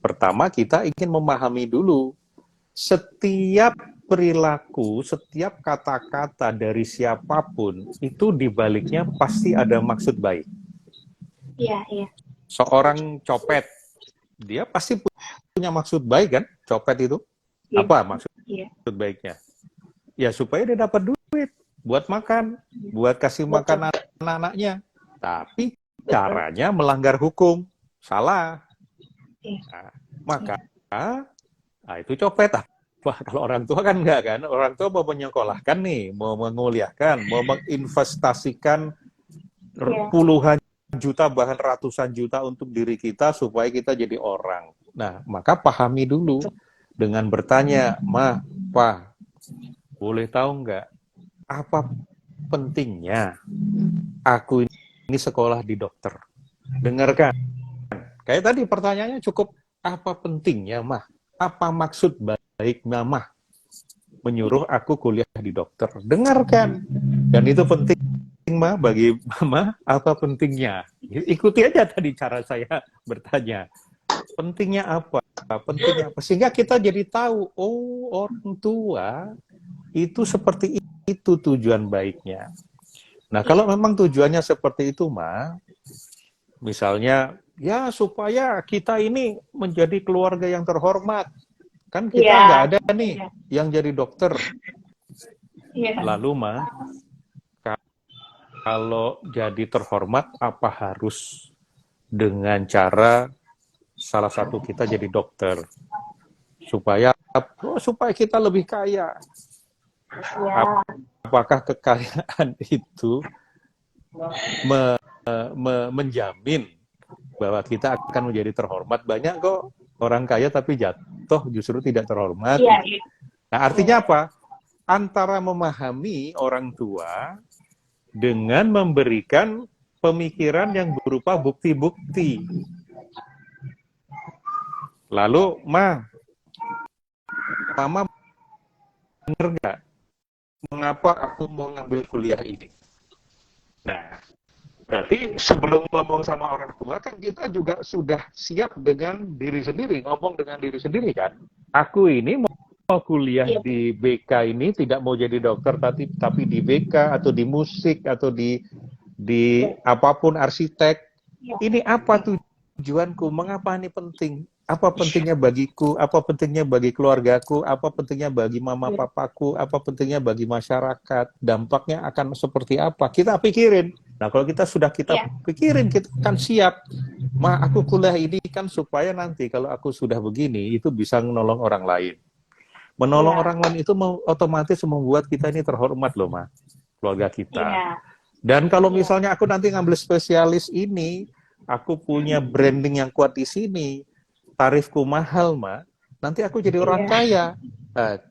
Pertama, kita ingin memahami dulu setiap perilaku, setiap kata-kata dari siapapun itu dibaliknya pasti ada maksud baik. Iya, iya. Seorang copet, dia pasti punya maksud baik kan? Copet itu apa maksud baiknya? Ya supaya dia dapat duit buat makan, buat kasih makan anak-anaknya. Tapi caranya melanggar hukum, salah. Nah, maka itu copet. Wah, kalau orang tua kan enggak kan? Orang tua mau menyekolahkan nih, mau menguliahkan, mau menginvestasikan puluhan juta bahkan ratusan juta untuk diri kita supaya kita jadi orang. Nah, maka pahami dulu dengan bertanya, "Ma, Pa, boleh tahu nggak apa pentingnya aku ini sekolah di dokter?" Dengarkan. Kayak tadi pertanyaannya cukup, apa pentingnya, Mah? Apa maksud baik Mama menyuruh aku kuliah di dokter? Dengarkan. Dan itu penting, Ma, bagi Mama, apa pentingnya? Ikuti aja tadi cara saya bertanya. Pentingnya apa? Pentingnya apa? Sehingga kita jadi tahu, oh, orang tua itu seperti itu tujuan baiknya. Nah, kalau memang tujuannya seperti itu, Ma, misalnya, ya supaya kita ini menjadi keluarga yang terhormat. Kan kita nggak ada nih yang jadi dokter. Lalu, Ma, kalau jadi terhormat, apa harus dengan cara salah satu kita jadi dokter? Supaya kita lebih kaya. Apakah kekayaan itu menjamin bahwa kita akan menjadi terhormat? Banyak kok orang kaya tapi jatuh justru tidak terhormat. Nah, artinya apa? Antara memahami orang tua dengan memberikan pemikiran yang berupa bukti-bukti. Lalu, Mama benar nggak mengapa aku mau ngambil kuliah ini? Nah, berarti sebelum ngomong sama orang tua kan kita juga sudah siap dengan diri sendiri, ngomong dengan diri sendiri kan. Aku ini mau kuliah di BK ini tidak mau jadi dokter, tapi di BK atau di musik atau di apapun, arsitek. Ini apa tujuanku? Mengapa ini penting? Apa pentingnya bagiku? Apa pentingnya bagi keluargaku? Apa pentingnya bagi mama papaku? Apa pentingnya bagi masyarakat? Dampaknya akan seperti apa? Kita pikirin. Nah, kalau kita pikirin, kita akan siap. Ma, aku kuliah ini kan supaya nanti kalau aku sudah begini, itu bisa menolong orang lain. Menolong orang lain itu otomatis membuat kita ini terhormat loh, Ma. Keluarga kita. Dan kalau misalnya aku nanti ngambil spesialis ini, aku punya branding yang kuat di sini, tarifku mahal, Ma, nanti aku jadi orang kaya. Iya,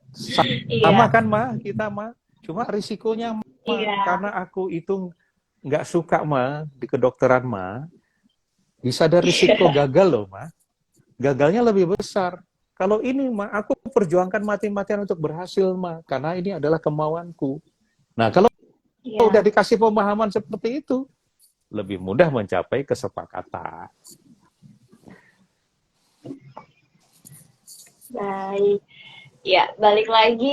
Sama kan, Ma, kita, Ma. Cuma risikonya, Ma, iya, karena aku itu nggak suka, Ma, di kedokteran, Ma, bisa ada risiko iya, gagal loh, Ma. Gagalnya lebih besar. Kalau ini, Ma, aku perjuangkan mati-matian untuk berhasil, Ma, karena ini adalah kemauanku. Nah, kalau iya. udah dikasih pemahaman seperti itu, lebih mudah mencapai kesepakatan. Baik. Ya, balik lagi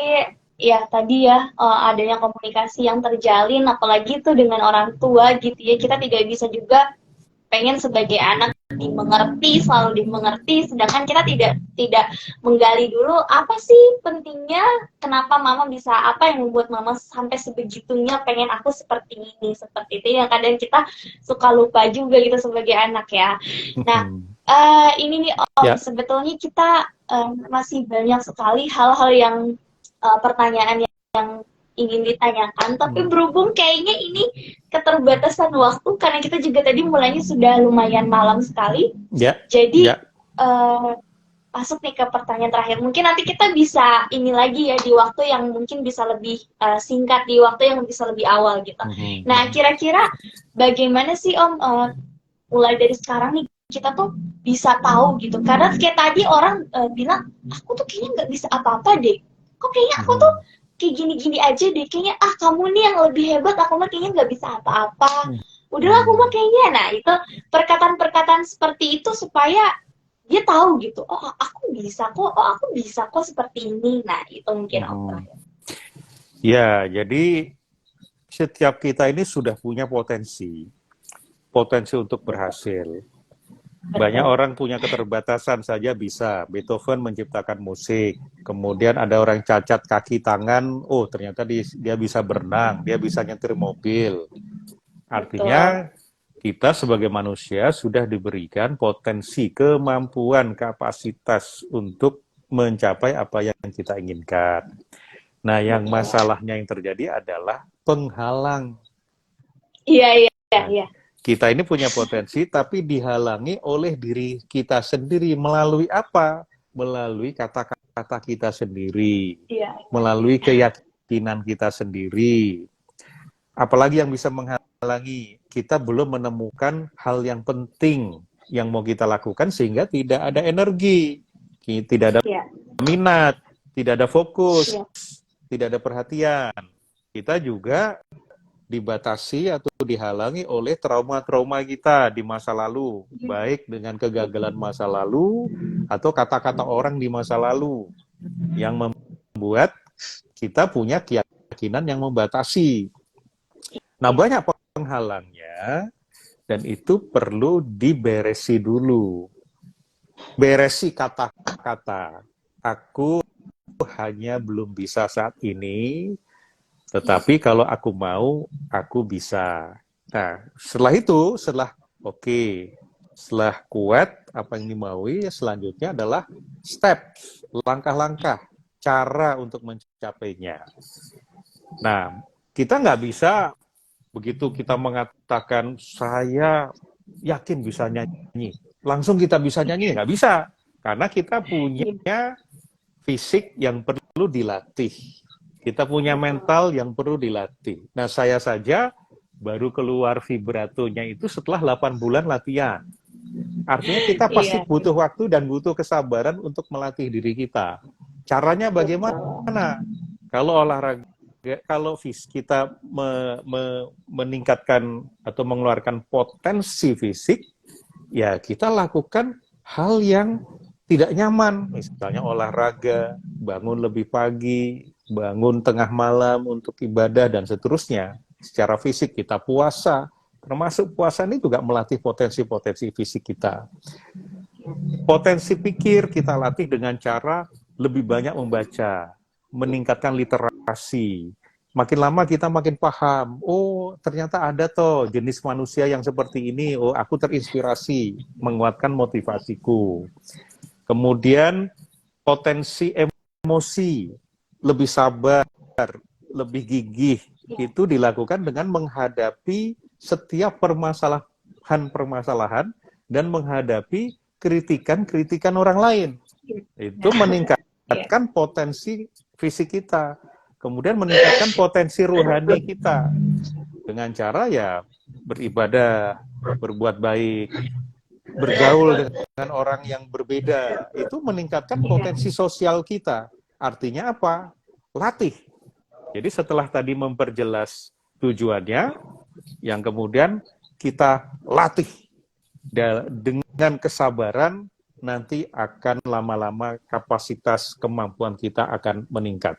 ya tadi ya adanya komunikasi yang terjalin apalagi tuh dengan orang tua gitu ya. Kita tidak bisa juga pengen sebagai anak dimengerti, selalu dimengerti, sedangkan kita tidak menggali dulu apa sih pentingnya, kenapa mama bisa, apa yang membuat mama sampai sebegitunya pengen aku seperti ini, seperti itu yang kadang kita suka lupa juga gitu sebagai anak ya. Nah, ini nih Om, Ya, sebetulnya kita masih banyak sekali hal-hal yang pertanyaan yang ingin ditanyakan, tapi berhubung kayaknya ini keterbatasan waktu karena kita juga tadi mulainya sudah lumayan malam sekali. ya, Jadi ya. masuk nih ke pertanyaan terakhir. Mungkin nanti kita bisa ini lagi ya di waktu yang mungkin bisa lebih singkat, di waktu yang bisa lebih awal gitu. Nah, kira-kira bagaimana sih Om mulai dari sekarang nih kita tuh bisa tahu gitu. Karena kayak tadi orang bilang, aku tuh kayaknya nggak bisa apa-apa deh. Kok kayaknya aku tuh kayak gini-gini aja deh. Kayaknya kamu nih yang lebih hebat, aku mah kayaknya nggak bisa apa-apa. Udahlah aku mah kayaknya. Nah, itu perkataan-perkataan seperti itu supaya dia tahu gitu. Oh, aku bisa kok. Oh, aku bisa kok seperti ini. Nah, itu mungkin Om terakhir. Ya, jadi setiap kita ini sudah punya potensi untuk berhasil. Banyak orang punya keterbatasan saja bisa. Beethoven menciptakan musik. Kemudian ada orang cacat kaki tangan. Oh, ternyata dia bisa berenang. Dia bisa nyetir mobil. Artinya kita sebagai manusia sudah diberikan potensi, kemampuan, kapasitas untuk mencapai apa yang kita inginkan. Nah, yang masalahnya yang terjadi adalah penghalang. Iya. Kita ini punya potensi, tapi dihalangi oleh diri kita sendiri. Melalui apa? Melalui kata-kata kita sendiri. Iya. Melalui keyakinan kita sendiri. Apalagi yang bisa menghalangi? Kita belum menemukan hal yang penting yang mau kita lakukan sehingga tidak ada energi, tidak ada minat, tidak ada fokus, tidak ada perhatian. Kita juga dibatasi atau dihalangi oleh trauma-trauma kita di masa lalu, baik dengan kegagalan masa lalu atau kata-kata orang di masa lalu yang membuat kita punya keyakinan yang membatasi. Nah, banyak penghalangnya dan itu perlu diberesi dulu. Beresi kata-kata. Aku hanya belum bisa saat ini, tetapi kalau aku mau, aku bisa. Nah, setelah setelah kuat apa yang dimaui, selanjutnya adalah step, langkah-langkah, cara untuk mencapainya. Nah, kita nggak bisa begitu kita mengatakan saya yakin bisa nyanyi, langsung kita bisa nyanyi, nggak bisa. Karena kita punya fisik yang perlu dilatih. Kita punya mental yang perlu dilatih. Nah, saya saja baru keluar vibratonya itu setelah 8 bulan latihan. Artinya kita pasti butuh waktu dan butuh kesabaran untuk melatih diri kita. Caranya bagaimana? Kalau olahraga, kalau kita meningkatkan atau mengeluarkan potensi fisik, ya kita lakukan hal yang tidak nyaman. Misalnya olahraga, bangun lebih pagi, bangun tengah malam untuk ibadah, dan seterusnya. Secara fisik kita puasa, termasuk puasa ini juga melatih potensi-potensi fisik kita. Potensi pikir kita latih dengan cara lebih banyak membaca, meningkatkan literasi. Makin lama kita makin paham, oh ternyata ada toh jenis manusia yang seperti ini, oh aku terinspirasi, menguatkan motivasiku. Kemudian potensi emosi, lebih sabar, lebih gigih, itu dilakukan dengan menghadapi setiap permasalahan dan menghadapi kritikan orang lain. Itu meningkatkan potensi fisik kita, kemudian meningkatkan potensi rohani kita dengan cara ya beribadah, berbuat baik, bergaul dengan orang yang berbeda. Itu meningkatkan potensi sosial kita. Artinya apa? Latih. Jadi setelah tadi memperjelas tujuannya, yang kemudian kita latih dengan kesabaran, nanti akan lama-lama kapasitas kemampuan kita akan meningkat.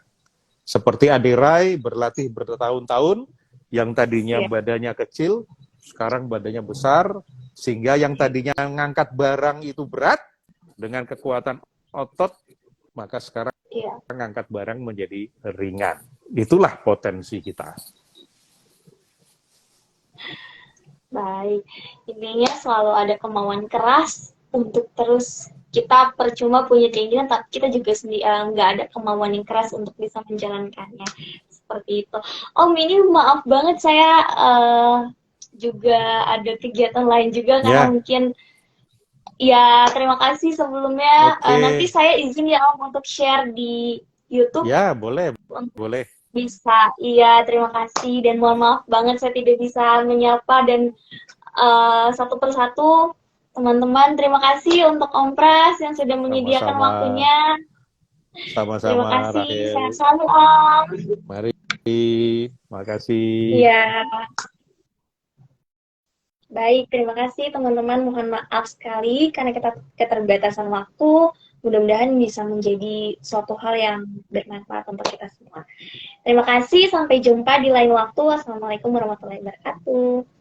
Seperti Aderai berlatih bertahun-tahun, yang tadinya badannya kecil, sekarang badannya besar, sehingga yang tadinya ngangkat barang itu berat, dengan kekuatan otot, maka sekarang ngangkat barang menjadi ringan. Itulah potensi kita. Baik, intinya selalu ada kemauan keras untuk terus, kita percuma punya keinginan tapi kita juga nggak ada kemauan yang keras untuk bisa menjalankannya, seperti itu. Om, ini maaf banget saya juga ada kegiatan lain juga karena mungkin ya, terima kasih sebelumnya. Nanti saya izin ya Om untuk share di YouTube. Ya, boleh. Bisa, iya, terima kasih dan mohon maaf banget saya tidak bisa menyapa dan satu persatu. Teman-teman, terima kasih untuk Om Pras yang sudah menyediakan waktunya. Sama-sama. Terima kasih, Rahel. sehat selalu Om. Mari, makasih. Iya. Baik, terima kasih teman-teman. Mohon maaf sekali karena kita keterbatasan waktu. Mudah-mudahan bisa menjadi suatu hal yang bermanfaat untuk kita semua. Terima kasih, sampai jumpa di lain waktu. Wassalamualaikum warahmatullahi wabarakatuh.